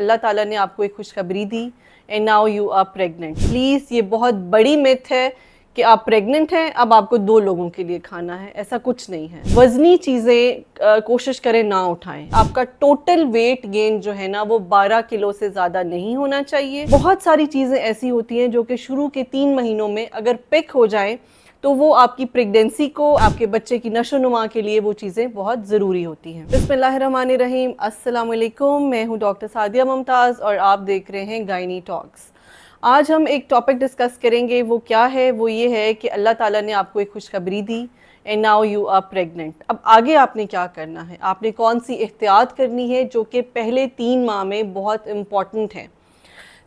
अल्लाह ताला ने आपको एक खुशखबरी दी and now you are pregnant. Please ये बहुत बड़ी मिथ है कि आप प्रेग्नेंट हैं, अब आपको 2 लोगों के लिए खाना है। ऐसा कुछ नहीं है। वज़नी चीज़ें कोशिश करें ना उठाएं। आपका टोटल वेट गेन जो है ना वो 12 किलो से ज़्यादा नहीं होना चाहिए। बहुत सारी चीज़ें ऐसी होती हैं जो कि शुरू के 3 महीनों में अगर पिक हो जाएं तो वो आपकी प्रेगनेंसी को, आपके बच्चे की नशोनुमा के लिए वो चीज़ें बहुत ज़रूरी होती हैं। बिस्मिल्लाहिर्रहमानिर्रहीम, अस्सलाम वालेकुम। मैं हूँ डॉक्टर सादिया मुमताज़ और आप देख रहे हैं गायनी टॉक्स। आज हम एक टॉपिक डिस्कस करेंगे। वो क्या है? वो ये है कि अल्लाह ताला ने आपको एक खुशखबरी दी and now you are pregnant. अब आगे आपने क्या करना है, आपने कौन सी एहतियात करनी है जो कि पहले 3 माह में बहुत इम्पॉर्टेंट है।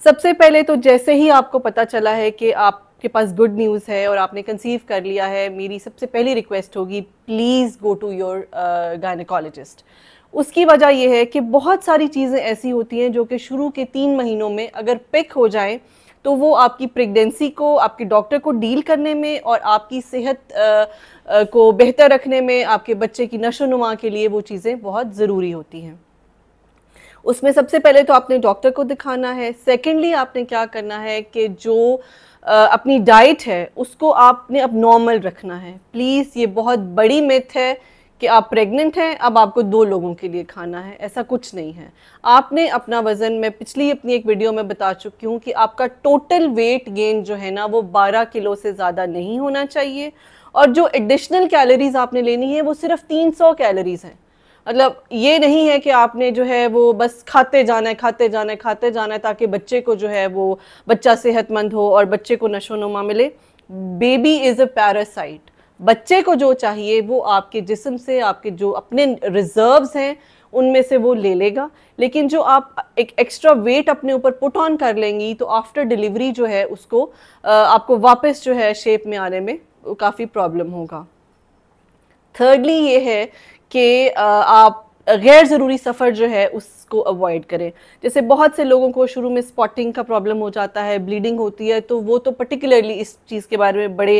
सबसे पहले तो जैसे ही आपको पता चला है कि आपके पास गुड न्यूज़ है और आपने कंसीव कर लिया है, मेरी सबसे पहली रिक्वेस्ट होगी please go to your gynaecologist. उसकी वजह यह है कि बहुत सारी चीज़ें ऐसी होती हैं जो कि शुरू के 3 महीनों में अगर पिक हो जाएं तो वो आपकी प्रेगनेंसी को, आपके डॉक्टर को डील करने में और आपकी सेहत को बेहतर रखने में, आपके बच्चे की नशोनुमा के लिए वो चीज़ें बहुत ज़रूरी होती हैं। उसमें सबसे पहले तो आपने डॉक्टर को दिखाना है। सेकेंडली आपने क्या करना है कि जो अपनी डाइट है उसको आपने अब नॉर्मल रखना है। प्लीज़ ये बहुत बड़ी मिथ है कि आप प्रेग्नेंट हैं, अब आपको 2 लोगों के लिए खाना है। ऐसा कुछ नहीं है। आपने अपना वज़न, मैं पिछली अपनी एक वीडियो में बता चुकी हूँ कि आपका टोटल वेट गेन जो है ना वो 12 किलो से ज़्यादा नहीं होना चाहिए और जो एडिशनल कैलोरीज़ आपने लेनी है वो सिर्फ 300 कैलोरीज़ हैं। मतलब ये नहीं है कि आपने जो है वो बस खाते जाना है, खाते जाना है, खाते जाना है ताकि बच्चे को जो है वो बच्चा सेहतमंद हो और बच्चे को नशोनुमा मिले। Baby is a parasite. बच्चे को जो चाहिए वो आपके जिस्म से, आपके जो अपने रिजर्व्स हैं उनमें से वो ले लेगा। लेकिन जो आप एक एक्स्ट्रा वेट अपने ऊपर पुट ऑन कर लेंगी तो आफ्टर डिलीवरी जो है उसको आपको वापस जो है शेप में आने में काफ़ी प्रॉब्लम होगा। थर्डली ये है कि आप गैर ज़रूरी सफ़र जो है उसको अवॉइड करें। जैसे बहुत से लोगों को शुरू में स्पॉटिंग का प्रॉब्लम हो जाता है, ब्लीडिंग होती है, तो वो तो पर्टिकुलरली इस चीज़ के बारे में बड़े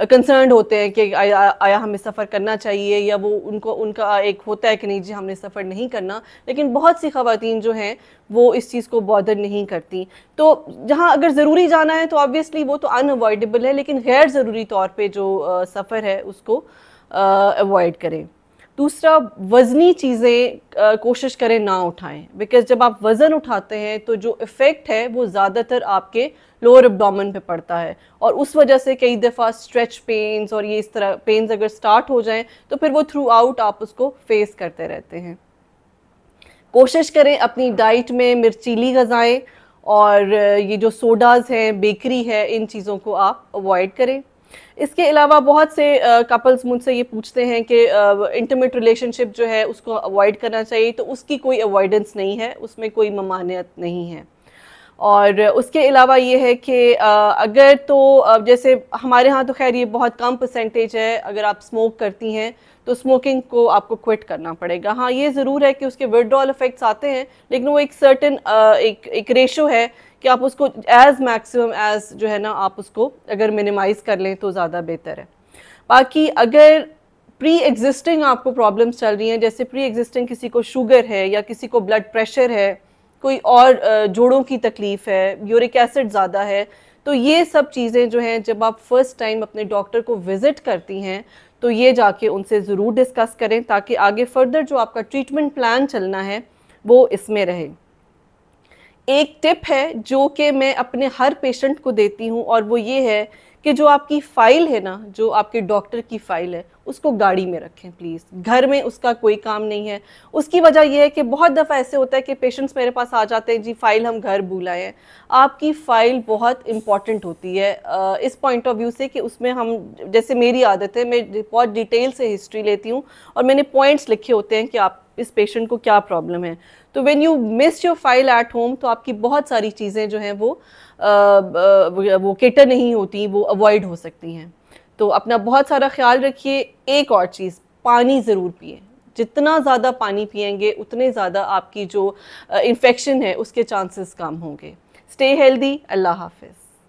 कंसर्न होते हैं कि आया हमें सफ़र करना चाहिए, या वो उनका एक होता है कि नहीं जी हमने सफ़र नहीं करना। लेकिन बहुत सी ख़वातीन जो हैं वो इस चीज़ को बॉदर नहीं करती। तो जहाँ अगर ज़रूरी जाना है तो ऑब्वियसली वो तो अनअवॉइडेबल है, लेकिन गैर ज़रूरी तौर पर जो सफ़र है उसको अवॉइड करें। दूसरा, वज़नी चीज़ें कोशिश करें ना उठाएं, बिकॉज़ जब आप वज़न उठाते हैं तो जो इफ़ेक्ट है वो ज़्यादातर आपके लोअर एब्डोमेन पे पड़ता है और उस वजह से कई दफ़ा स्ट्रेच पेन्स और ये इस तरह पेन्स अगर स्टार्ट हो जाएं तो फिर वो थ्रू आउट आप उसको फेस करते रहते हैं। कोशिश करें अपनी डाइट में मिर्चीली ग़िज़ाएं और ये जो सोडाज़ हैं, बेकरी है, इन चीज़ों को आप अवॉइड करें। इसके अलावा बहुत से कपल्स मुझसे ये पूछते हैं कि इंटीमेट रिलेशनशिप जो है उसको अवॉइड करना चाहिए, तो उसकी कोई अवॉइडेंस नहीं है, उसमें कोई ममानियत नहीं है। और उसके अलावा ये है कि अगर तो जैसे हमारे यहाँ तो खैर ये बहुत कम परसेंटेज है, अगर आप स्मोक करती हैं तो स्मोकिंग को आपको क्विट करना पड़ेगा। हाँ, ये ज़रूर है कि उसके विथड्रॉल इफ़ेक्ट्स आते हैं, लेकिन वो एक सर्टेन एक रेशो है कि आप उसको एज़ मैक्सिमम एज़ जो है ना आप उसको अगर मिनिमाइज़ कर लें तो ज़्यादा बेहतर है। बाकी अगर प्री एग्जिस्टिंग आपको प्रॉब्लम्स चल रही हैं, जैसे प्री एग्जिस्टिंग किसी को शुगर है या किसी को ब्लड प्रेशर है, कोई और जोड़ों की तकलीफ़ है, यूरिक एसिड ज़्यादा है, तो ये सब चीज़ें जो हैं जब आप फ़र्स्ट टाइम अपने डॉक्टर को विज़िट करती हैं तो ये जाके उनसे ज़रूर डिस्कस करें ताकि आगे फर्दर जो आपका ट्रीटमेंट प्लान चलना है वो इसमें रहे। एक टिप है जो कि मैं अपने हर पेशेंट को देती हूँ और वो ये है कि जो आपकी फ़ाइल है ना, जो आपके डॉक्टर की फ़ाइल है, उसको गाड़ी में रखें प्लीज़। घर में उसका कोई काम नहीं है। उसकी वजह यह है कि बहुत दफ़ा ऐसे होता है कि पेशेंट्स मेरे पास आ जाते हैं, जी फ़ाइल हम घर भूल आए हैं। आपकी फ़ाइल बहुत इम्पॉर्टेंट होती है इस पॉइंट ऑफ व्यू से कि उसमें हम, जैसे मेरी आदत है, मैं बहुत डिटेल से हिस्ट्री लेती हूँ और मैंने पॉइंट्स लिखे होते हैं कि आप इस पेशेंट को क्या प्रॉब्लम है। तो when you miss your file at home तो आपकी बहुत सारी चीज़ें जो हैं वो केटर नहीं होती, वो अवॉइड हो सकती हैं। तो अपना बहुत सारा ख्याल रखिए। एक और चीज़, पानी ज़रूर पिएं। जितना ज़्यादा पानी पिएंगे उतने ज़्यादा आपकी जो इन्फेक्शन है उसके चांसेस कम होंगे। Stay healthy. अल्लाह हाफ़िज़।